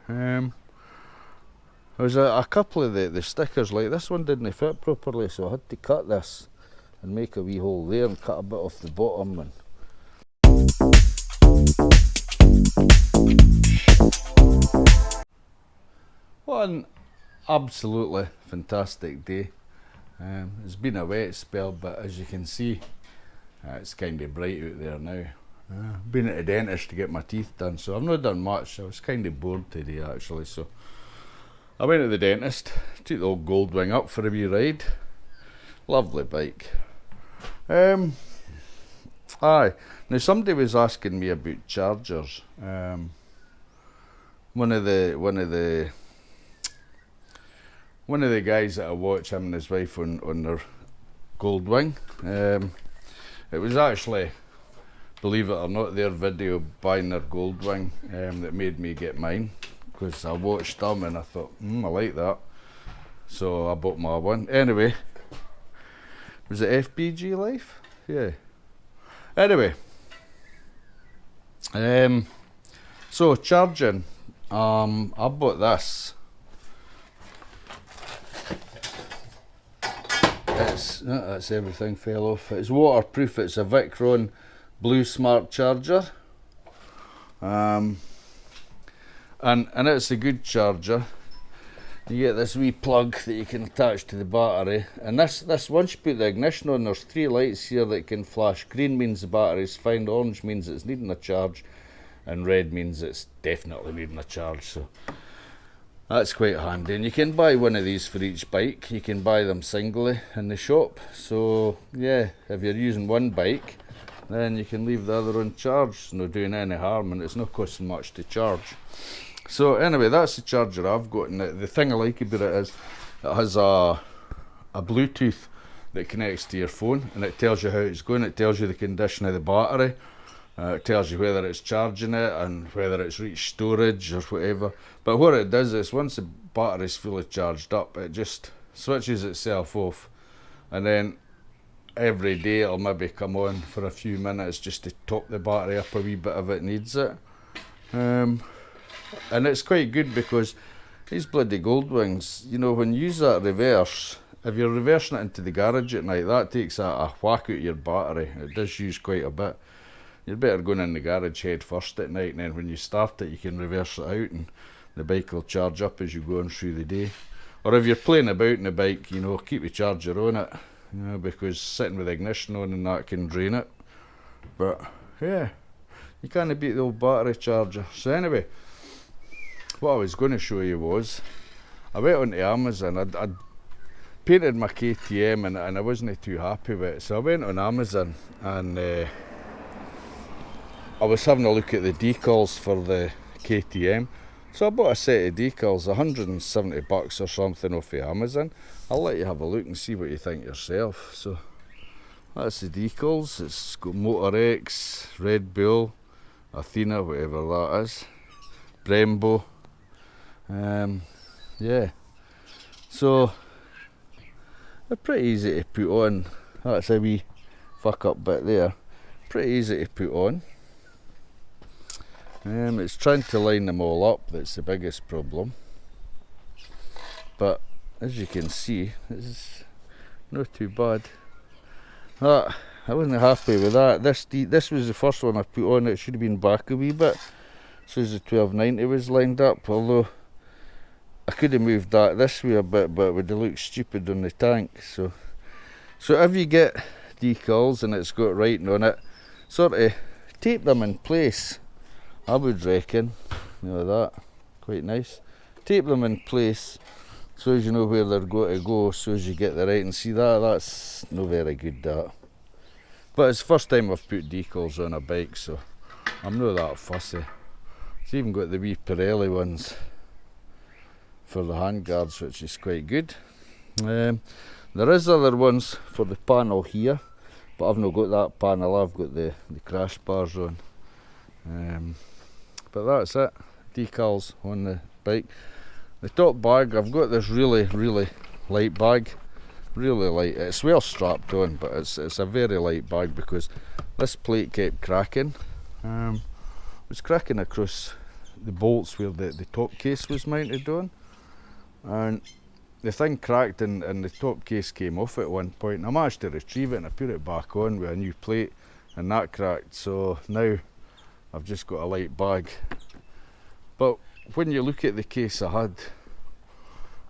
There's a couple of the stickers, like this one didn't fit properly, so I had to cut this and make a wee hole there and cut a bit off the bottom. And what an absolutely fantastic day. It's been a wet spell, but as you can see, it's kind of bright out there now. Been at the dentist to get my teeth done, so I've not done much. I was kind of bored today actually, so I went to the dentist, took the old Goldwing up for a wee ride. Lovely bike. Aye, now somebody was asking me about chargers. One of the guys that I watch, him and his wife on their Goldwing, it was actually, believe it or not, their video buying their Goldwing that made me get mine, because I watched them and I thought, I like that, so I bought my one. Anyway, was it FBG Life? Yeah. Anyway, so charging, I bought this. That's everything fell off. It's waterproof. It's a Victron Blue Smart Charger, and it's a good charger. You get this wee plug that you can attach to the battery, and this once you put the ignition on, there's 3 lights here that can flash. Green means the battery's fine, orange means it's needing a charge, and red means it's definitely needing a charge. So that's quite handy, and you can buy one of these for each bike. You can buy them singly in the shop, so yeah, if you're using one bike, then you can leave the other on charge. It's not doing any harm, and it's not costing much to charge. So anyway, that's the charger I've got, and the thing I like about it is it has a Bluetooth that connects to your phone, and it tells you how it's going. It tells you the condition of the battery. It tells you whether it's charging it and whether it's reached storage or whatever. But what it does is, once the battery's fully charged up, it just switches itself off, and then every day it'll maybe come on for a few minutes just to top the battery up a wee bit if it needs it. And it's quite good because these bloody Goldwings, you know, when you use that reverse, if you're reversing it into the garage at night, that takes a whack out your battery. It does use quite a bit. You're better going in the garage head first at night, and then when you start it, you can reverse it out and the bike will charge up as you go on through the day. Or if you're playing about in the bike, you know, keep the charger on it, you know, because sitting with the ignition on and that can drain it. But yeah, you can't beat the old battery charger. So anyway, what I was going to show you was, I went onto Amazon. I'd painted my KTM and I wasn't too happy with it, so I went on Amazon and I was having a look at the decals for the KTM. So I bought a set of decals, 170 bucks or something off of Amazon. I'll let you have a look and see what you think yourself. So that's the decals. It's got Motor X, Red Bull, Athena, whatever that is, Brembo. Yeah, so they're pretty easy to put on. That's a wee fuck up bit there. Pretty easy to put on. It's trying to line them all up that's the biggest problem. But as you can see, it's not too bad. I wasn't happy with that. This was the first one I put on. It should have been back a wee bit, so as the 1290 was lined up. Although I could have moved that this way a bit, but it would have looked stupid on the tank. So if you get decals and it's got writing on it, sort of tape them in place, I would reckon. You know, that quite nice. Tape them in place so as you know where they're going to go, so as you get the writing. See that's no very good, that. But it's the first time I've put decals on a bike, so I'm not that fussy. It's even got the wee Pirelli ones for the handguards, which is quite good. There is other ones for the panel here, but I've not got that panel. I've got the crash bars on. But that's it, decals on the bike. The top bag, I've got this really light bag, really light. It's well strapped on, but it's a very light bag because this plate kept cracking. It was cracking across the bolts where the top case was mounted on, and the thing cracked and the top case came off at one point. I managed to retrieve it and I put it back on with a new plate, and that cracked, so now I've just got a light bag. But when you look at the case I had,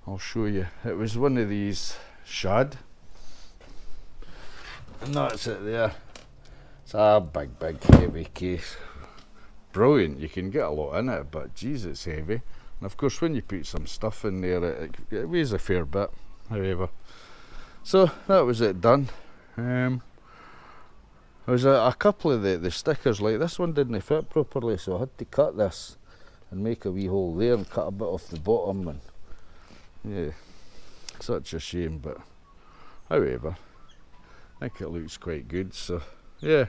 I'll show you, it was one of these shad, and that's it there. It's a big heavy case, brilliant, you can get a lot in it, but geez, it's heavy. And of course when you put some stuff in there it weighs a fair bit, however. So that was it done. There was a couple of the stickers, like this one didn't fit properly, so I had to cut this and make a wee hole there and cut a bit off the bottom, and yeah, such a shame, but however, I think it looks quite good, so yeah.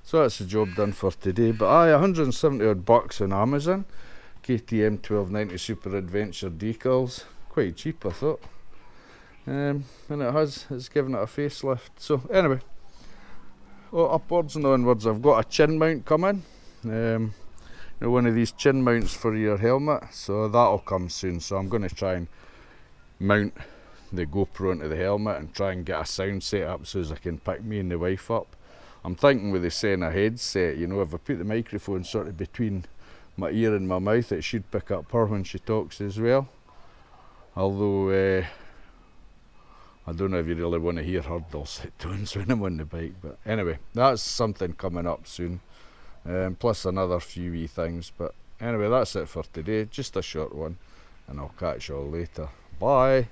So that's the job done for today. But aye, 170 odd bucks on Amazon. KTM 1290 Super Adventure decals, quite cheap I thought, and it's given it a facelift. So anyway, upwards and onwards. I've got a chin mount coming, one of these chin mounts for your helmet, so that'll come soon. So I'm going to try and mount the GoPro into the helmet and try and get a sound set up so as I can pick me and the wife up. I'm thinking with the Sena headset, if I put the microphone sort of between my ear and my mouth, it should pick up her when she talks as well. Although I don't know if you really want to hear her dulcet tones when I'm on the bike, but anyway, that's something coming up soon, plus another few wee things. But anyway, that's it for today, just a short one, and I'll catch you all later. Bye.